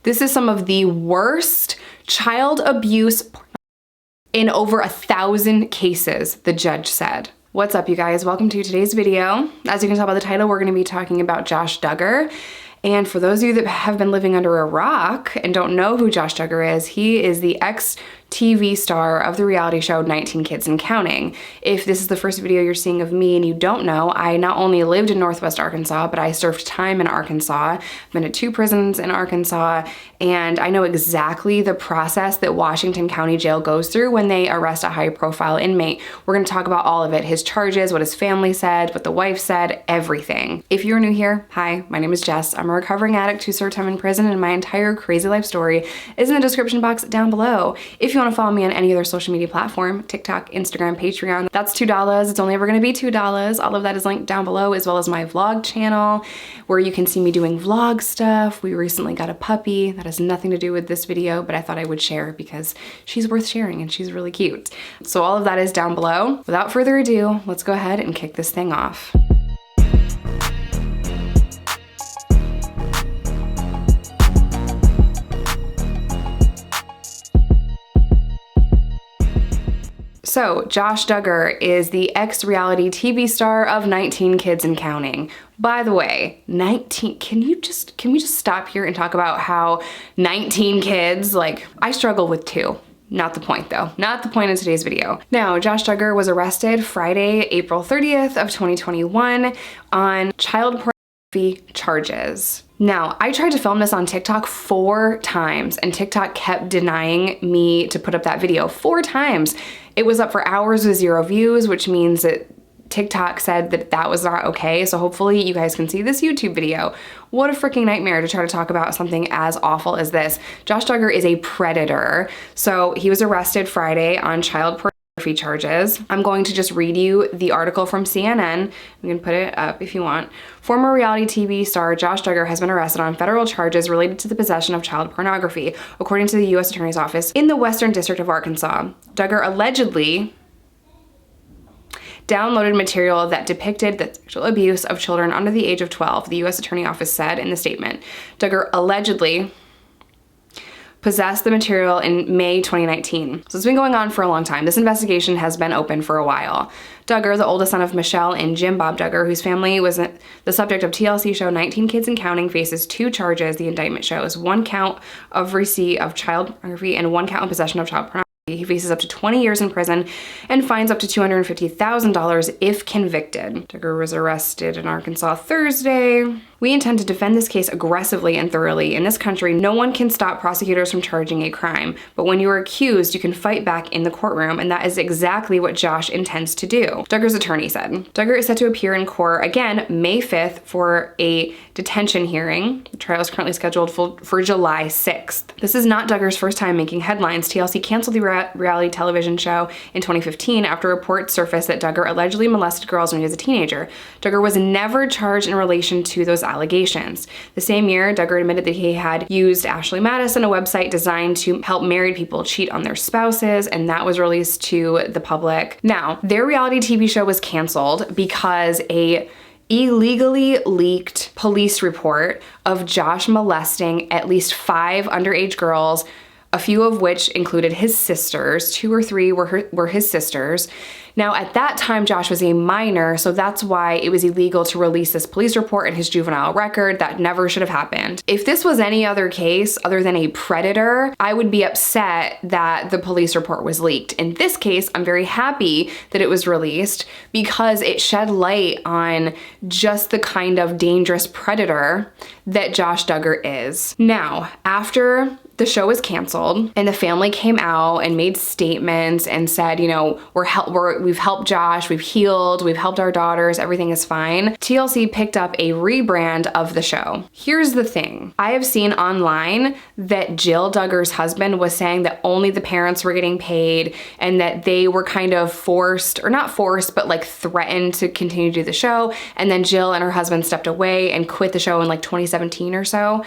This is some of the worst child abuse in over 1,000 cases, the judge said. What's up, you guys? Welcome to today's video. As you can tell by the title, we're gonna be talking about Josh Duggar. And for those of you that have been living under a rock and don't know who Josh Duggar is, he is the ex-TV star of the reality show 19 Kids and Counting. If this is the first video you're seeing of me and you don't know, I not only lived in Northwest Arkansas, but I served time in Arkansas. I've been at 2 prisons in Arkansas, and I know exactly the process that Washington County Jail goes through when they arrest a high-profile inmate. We're gonna talk about all of it, his charges, what his family said, what the wife said, everything. If you're new here, hi, my name is Jess. I'm a recovering addict who served time in prison, and my entire crazy life story is in the description box down below. If you want to follow me on any other social media platform, TikTok, Instagram, Patreon, that's $2. It's only ever going to be $2. All of that is linked down below, as well as my vlog channel, where you can see me doing vlog stuff. We recently got a puppy. That has nothing to do with this video, but I thought I would share because she's worth sharing and she's really cute. So all of that is down below. Without further ado, let's go ahead and kick this thing off. So, Josh Duggar is the ex-reality TV star of 19 Kids and Counting. By the way, 19, can we just stop here and talk about how 19 kids, like, I struggle with 2. Not the point though, not the point of today's video. Now, Josh Duggar was arrested Friday, April 30th of 2021 on child pornography charges. Now, I tried to film this on TikTok 4 times and TikTok kept denying me to put up that video 4 times. It was up for hours with 0 views, which means that TikTok said that that was not okay. So hopefully you guys can see this YouTube video. What a freaking nightmare to try to talk about something as awful as this. Josh Duggar is a predator. So he was arrested Friday on child pornography charges. I'm going to just read you the article from CNN. You can put it up if you want. Former reality TV star Josh Duggar has been arrested on federal charges related to the possession of child pornography, according to the U.S. Attorney's Office in the Western District of Arkansas. Duggar allegedly downloaded material that depicted the sexual abuse of children under the age of 12, the U.S. Attorney's Office said in the statement. Duggar allegedly possessed the material in May 2019. So it's been going on for a long time. This investigation has been open for a while. Duggar, the oldest son of Michelle and Jim Bob Duggar, whose family was the subject of TLC show 19 Kids and Counting, faces 2 charges, the indictment shows. 1 count of receipt of child pornography and 1 count of possession of child pornography. He faces up to 20 years in prison and fines up to $250,000 if convicted. Duggar was arrested in Arkansas Thursday. We intend to defend this case aggressively and thoroughly. In this country, no one can stop prosecutors from charging a crime, but when you are accused, you can fight back in the courtroom, and that is exactly what Josh intends to do, Duggar's attorney said. Duggar is set to appear in court again May 5th for a detention hearing. The trial is currently scheduled for July 6th. This is not Duggar's first time making headlines. TLC canceled the reality television show in 2015 after reports surfaced that Duggar allegedly molested girls when he was a teenager. Duggar was never charged in relation to those allegations. The same year, Duggar admitted that he had used Ashley Madison, a website designed to help married people cheat on their spouses, and that was released to the public. Now, their reality TV show was canceled because a illegally leaked police report of Josh molesting at least 5 underage girls, a few of which included his sisters. 2 or 3 were his sisters. Now, at that time, Josh was a minor, so that's why it was illegal to release this police report in his juvenile record. That never should have happened. If this was any other case other than a predator, I would be upset that the police report was leaked. In this case, I'm very happy that it was released because it shed light on just the kind of dangerous predator that Josh Duggar is. Now, after the show was canceled and the family came out and made statements and said, you know, we've helped Josh, we've healed, we've helped our daughters, everything is fine. TLC picked up a rebrand of the show. Here's the thing. I have seen online that Jill Duggar's husband was saying that only the parents were getting paid and that they were kind of forced, or not forced, but like threatened to continue to do the show. And then Jill and her husband stepped away and quit the show in like 2017 or so.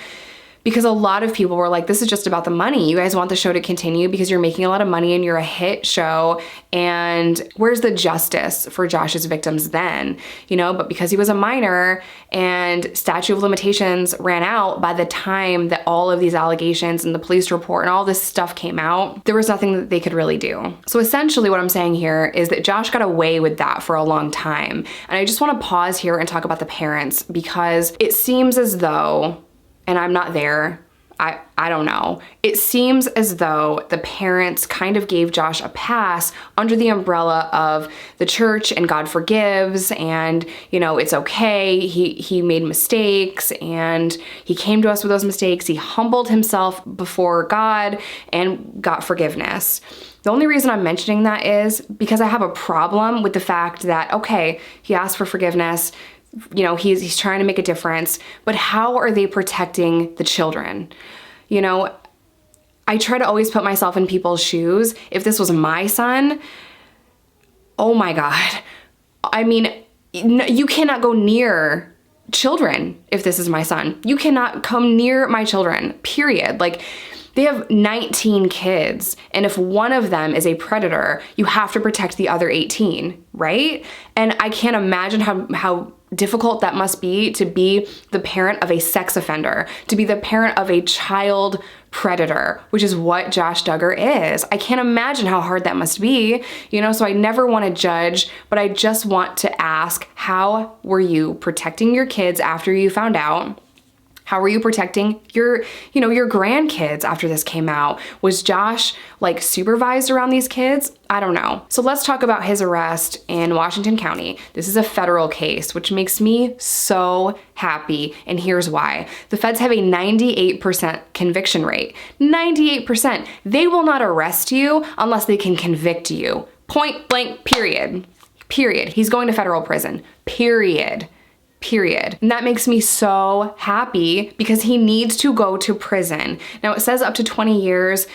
because a lot of people were like, this is just about the money. You guys want the show to continue because you're making a lot of money and you're a hit show. And where's the justice for Josh's victims then? You know, but because he was a minor and statute of limitations ran out by the time that all of these allegations and the police report and all this stuff came out, there was nothing that they could really do. So essentially what I'm saying here is that Josh got away with that for a long time. And I just want to pause here and talk about the parents, because it seems as though, and I'm not there, I don't know. It seems as though the parents kind of gave Josh a pass under the umbrella of the church and God forgives, and, you know, it's okay. He made mistakes and he came to us with those mistakes. He humbled himself before God and got forgiveness. The only reason I'm mentioning that is because I have a problem with the fact that, okay, he asked for forgiveness, you know, he's trying to make a difference, but how are they protecting the children? You know, I try to always put myself in people's shoes. If this was my son, oh my God. I mean, you cannot go near children if this is my son. You cannot come near my children, period. Like, they have 19 kids, and if one of them is a predator, you have to protect the other 18, right? And I can't imagine how difficult that must be to be the parent of a sex offender, to be the parent of a child predator, which is what Josh Duggar is. I can't imagine how hard that must be, you know, so I never want to judge, but I just want to ask, how were you protecting your kids after you found out? How were you protecting your grandkids after this came out? Was Josh like supervised around these kids? I don't know. So let's talk about his arrest in Washington County. This is a federal case, which makes me so happy. And here's why. The feds have a 98% conviction rate. 98%. They will not arrest you unless they can convict you. Point blank, period. Period. He's going to federal prison. Period. And that makes me so happy because he needs to go to prison. Now it says up to 20 years.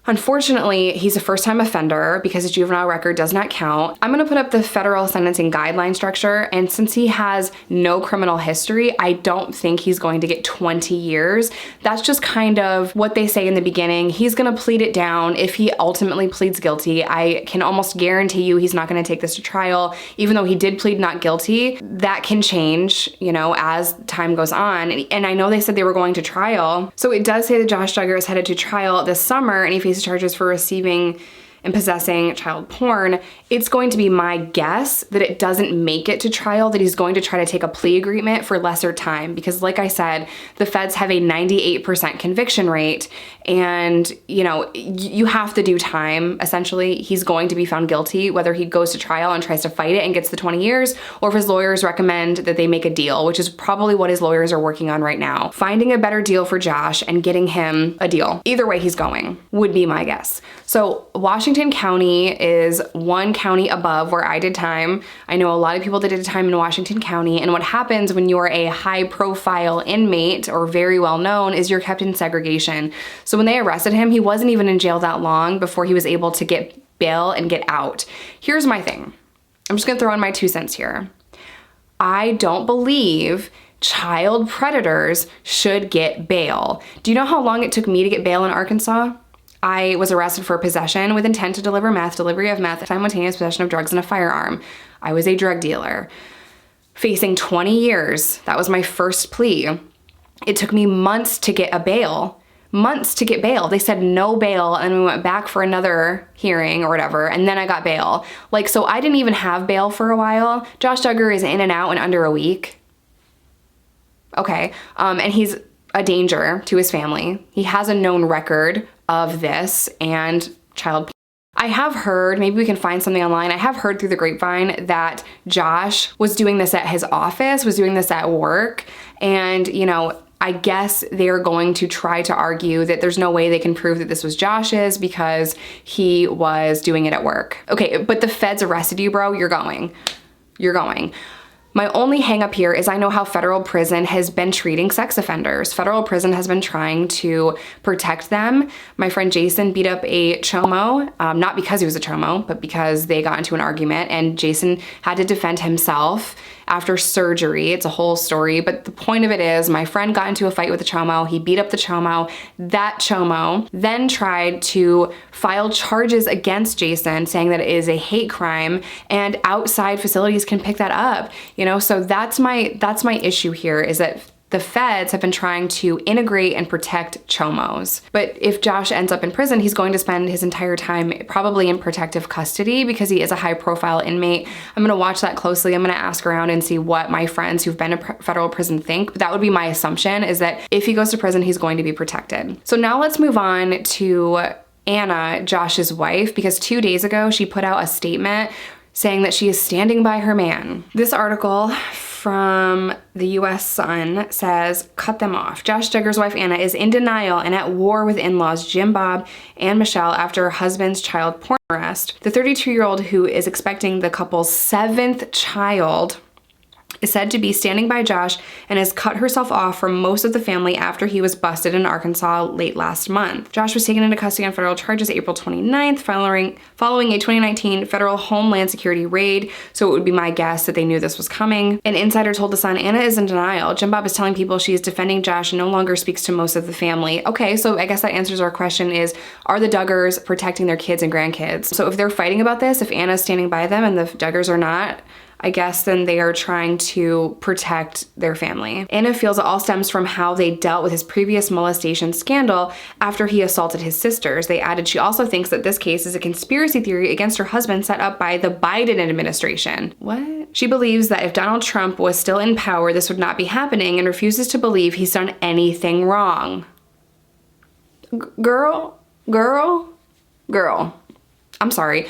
Unfortunately, he's a first-time offender because his juvenile record does not count. I'm gonna put up the federal sentencing guideline structure, and since he has no criminal history, I don't think he's going to get 20 years. That's just kind of what they say in the beginning. He's gonna plead it down. If he ultimately pleads guilty, I can almost guarantee you he's not gonna take this to trial. Even though he did plead not guilty, that can change, you know, as time goes on. And I know they said they were going to trial. So it does say that Josh Duggar is headed to trial this summer, and he faces charges for receiving and possessing child porn. It's going to be my guess that it doesn't make it to trial, that he's going to try to take a plea agreement for lesser time, because like I said, the feds have a 98% conviction rate, and you know, you have to do time. Essentially, he's going to be found guilty, whether he goes to trial and tries to fight it and gets the 20 years, or if his lawyers recommend that they make a deal, which is probably what his lawyers are working on right now. Finding a better deal for Josh and getting him a deal. Either way he's going, would be my guess. So Washington County is one county above where I did time. I know a lot of people that did time in Washington County, and what happens when you're a high profile inmate or very well known is you're kept in segregation. So when they arrested him, he wasn't even in jail that long before he was able to get bail and get out. Here's my thing. I'm just gonna throw in my 2 cents here. I don't believe child predators should get bail. Do you know how long it took me to get bail in Arkansas? I was arrested for possession with intent to deliver meth, delivery of meth, simultaneous possession of drugs and a firearm. I was a drug dealer. Facing 20 years, that was my first plea. It took me months to get a bail. Months to get bail. They said no bail, and we went back for another hearing or whatever, and then I got bail. Like, so I didn't even have bail for a while. Josh Duggar is in and out in under a week. Okay, and he's a danger to his family. He has a known record of this and child. I have heard, maybe we can find something online, I have heard through the grapevine that Josh was doing this at his office, was doing this at work, and you know, I guess they're going to try to argue that there's no way they can prove that this was Josh's because he was doing it at work. Okay, but the feds arrested you, bro, you're going. You're going. My only hang up here is I know how federal prison has been treating sex offenders. Federal prison has been trying to protect them. My friend Jason beat up a chomo, not because he was a chomo, but because they got into an argument, and Jason had to defend himself after surgery. It's a whole story, but the point of it is my friend got into a fight with the chomo. He beat up the chomo. That chomo then tried to file charges against Jason, saying that it is a hate crime, and outside facilities can pick that up. So that's my issue here, is that the feds have been trying to integrate and protect chomos. But if Josh ends up in prison, he's going to spend his entire time probably in protective custody because he is a high profile inmate. I'm gonna watch that closely. I'm gonna ask around and see what my friends who've been to federal prison think. But that would be my assumption, is that if he goes to prison, he's going to be protected. So now let's move on to Anna, Josh's wife, because 2 days ago, she put out a statement saying that she is standing by her man. This article from the US Sun says, cut them off. Josh Duggar's wife Anna is in denial and at war with in-laws Jim Bob and Michelle after her husband's child porn arrest. The 32-year-old, who is expecting the couple's 7th child, is said to be standing by Josh and has cut herself off from most of the family after he was busted in Arkansas late last month. Josh was taken into custody on federal charges April 29th following a 2019 federal Homeland Security raid, so it would be my guess that they knew this was coming. An insider told The Sun, Anna is in denial. Jim Bob is telling people she is defending Josh and no longer speaks to most of the family. Okay, so I guess that answers our question, is, are the Duggars protecting their kids and grandkids? So if they're fighting about this, if Anna's standing by them and the Duggars are not, I guess then they are trying to protect their family. Anna feels it all stems from how they dealt with his previous molestation scandal after he assaulted his sisters. They added she also thinks that this case is a conspiracy theory against her husband set up by the Biden administration. What? She believes that if Donald Trump was still in power, this would not be happening, and refuses to believe he's done anything wrong. Girl. I'm sorry.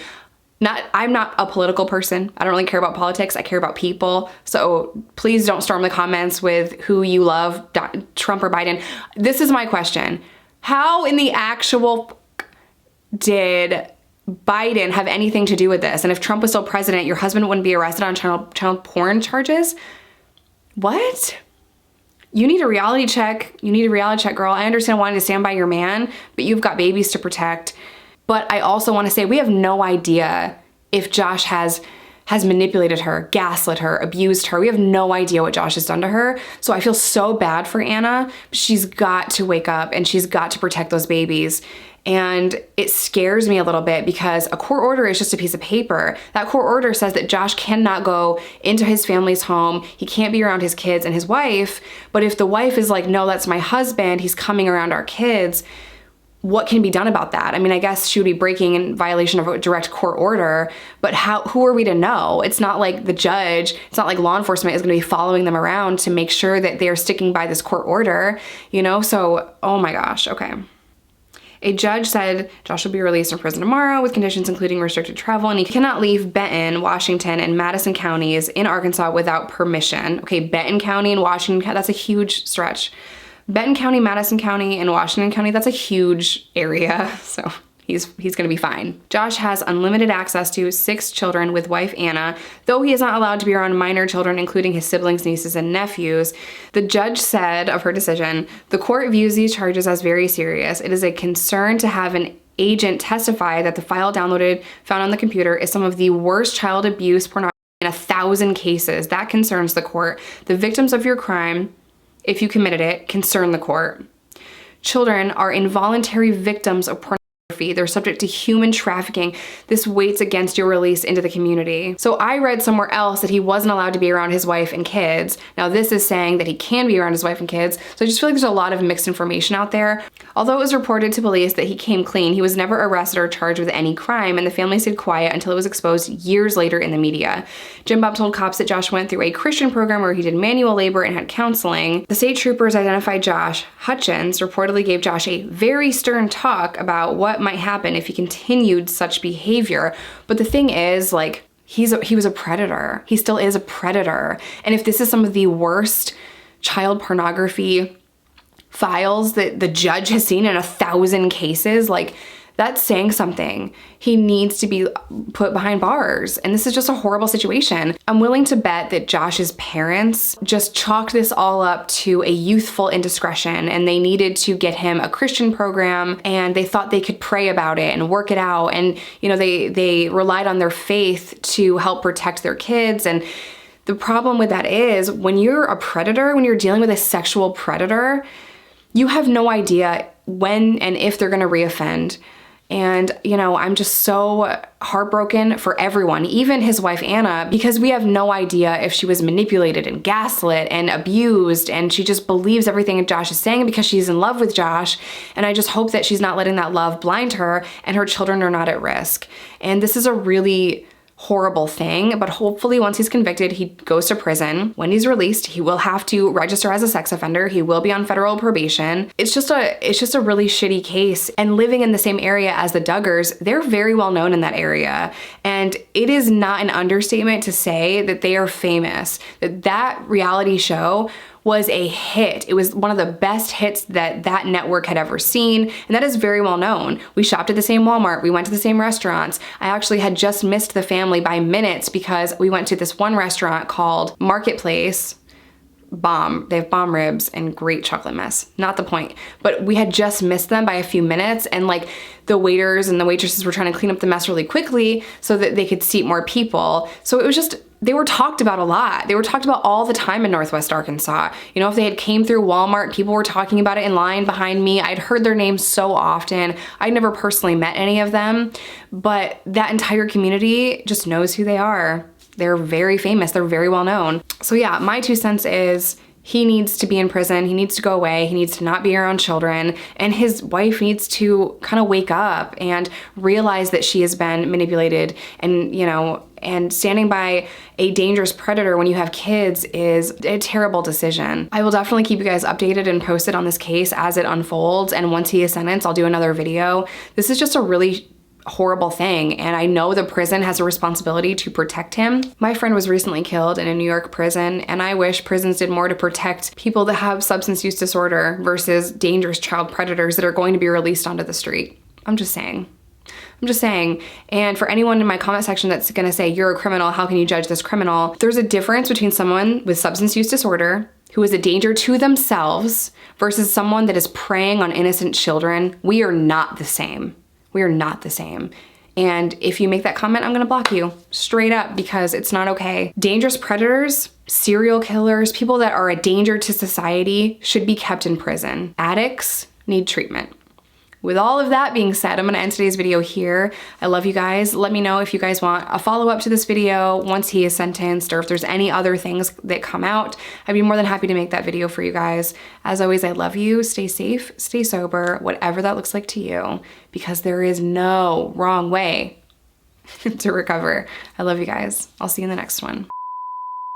I'm not a political person. I don't really care about politics. I care about people. So please don't storm the comments with who you love, Trump or Biden. This is my question. How in the actual did Biden have anything to do with this? And if Trump was still president, your husband wouldn't be arrested on child porn charges? What? You need a reality check. You need a reality check, girl. I understand wanting to stand by your man, but you've got babies to protect. But I also want to say we have no idea if Josh has manipulated her, gaslit her, abused her. We have no idea what Josh has done to her. So I feel so bad for Anna. She's got to wake up and she's got to protect those babies. And it scares me a little bit because a court order is just a piece of paper. That court order says that Josh cannot go into his family's home. He can't be around his kids and his wife. But if the wife is like, no, that's my husband, he's coming around our kids, what can be done about that? I mean, I guess she would be breaking in violation of a direct court order, but who are we to know? It's not like the judge, it's not like law enforcement is gonna be following them around to make sure that they're sticking by this court order, So, oh my gosh, okay. A judge said Josh will be released from prison tomorrow with conditions including restricted travel, and he cannot leave Benton, Washington, and Madison counties in Arkansas without permission. Okay, Benton County and Washington, that's a huge stretch. Benton County, Madison County, and Washington County, that's a huge area, so he's gonna be fine. Josh has unlimited access to 6 children with wife Anna, though he is not allowed to be around minor children, including his siblings, nieces, and nephews. The judge said of her decision, the court views these charges as very serious. It is a concern to have an agent testify that the file found on the computer is some of the worst child abuse pornography in 1,000 cases. That concerns the court. The victims of your crime, if you committed it, concern the court. Children are involuntary victims of pornography. They're subject to human trafficking. This weights against your release into the community. So I read somewhere else that he wasn't allowed to be around his wife and kids. Now this is saying that he can be around his wife and kids. So I just feel like there's a lot of mixed information out there. Although it was reported to police that he came clean, he was never arrested or charged with any crime, and the family stayed quiet until it was exposed years later in the media. Jim Bob told cops that Josh went through a Christian program where he did manual labor and had counseling. The state troopers identified Josh. Hutchins reportedly gave Josh a very stern talk about what might happen if he continued such behavior. But the thing is, like, he was a predator. He still is a predator. And if this is some of the worst child pornography files that the judge has seen in 1,000 cases, like, that's saying something. He needs to be put behind bars. And this is just a horrible situation. I'm willing to bet that Josh's parents just chalked this all up to a youthful indiscretion, and they needed to get him a Christian program, and they thought they could pray about it and work it out. And, they relied on their faith to help protect their kids. And the problem with that is when you're a predator, when you're dealing with a sexual predator, you have no idea when and if they're gonna reoffend. And, you know, I'm just so heartbroken for everyone, even his wife, Anna, because we have no idea if she was manipulated and gaslit and abused, and she just believes everything Josh is saying because she's in love with Josh. And I just hope that she's not letting that love blind her and her children are not at risk. And this is a really horrible thing, but hopefully once he's convicted, he goes to prison. When he's released, he will have to register as a sex offender. He will be on federal probation. It's just a really shitty case. And living in the same area as the Duggars, they're very well known in that area. And it is not an understatement to say that they are famous, that reality show was a hit. It was one of the best hits that that network had ever seen, and that is very well known. We shopped at the same Walmart, we went to the same restaurants. I actually had just missed the family by minutes because we went to this one restaurant called Marketplace. Bomb. They have bomb ribs and great chocolate mess. Not the point. But we had just missed them by a few minutes, and like the waiters and the waitresses were trying to clean up the mess really quickly so that they could seat more people. So it was just, they were talked about a lot. They were talked about all the time in Northwest Arkansas. You know, if they had came through Walmart, people were talking about it in line behind me. I'd heard their names so often. I'd never personally met any of them, but that entire community just knows who they are. They're very famous. They're very well known. So yeah, my 2 cents is he needs to be in prison. He needs to go away. He needs to not be around children. And his wife needs to kind of wake up and realize that she has been manipulated, and, you know, and standing by a dangerous predator when you have kids is a terrible decision. I will definitely keep you guys updated and posted on this case as it unfolds. And once he is sentenced, I'll do another video. This is just a really horrible thing, and I know the prison has a responsibility to protect him. My friend was recently killed in a New York prison, and I wish prisons did more to protect people that have substance use disorder versus dangerous child predators that are going to be released onto the street. I'm just saying. And for anyone in my comment section that's gonna say, you're a criminal, how can you judge this criminal? There's a difference between someone with substance use disorder who is a danger to themselves versus someone that is preying on innocent children. We are not the same. We are not the same. And if you make that comment, I'm gonna block you straight up because it's not okay. Dangerous predators, serial killers, people that are a danger to society should be kept in prison. Addicts need treatment. With all of that being said, I'm gonna end today's video here. I love you guys. Let me know if you guys want a follow-up to this video once he is sentenced, or if there's any other things that come out. I'd be more than happy to make that video for you guys. As always, I love you. Stay safe, stay sober, whatever that looks like to you, because there is no wrong way to recover. I love you guys. I'll see you in the next one.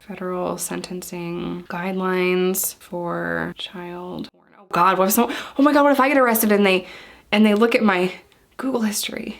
Federal sentencing guidelines for child porn. Oh God, what if oh my God, what if I get arrested and they look at my Google history?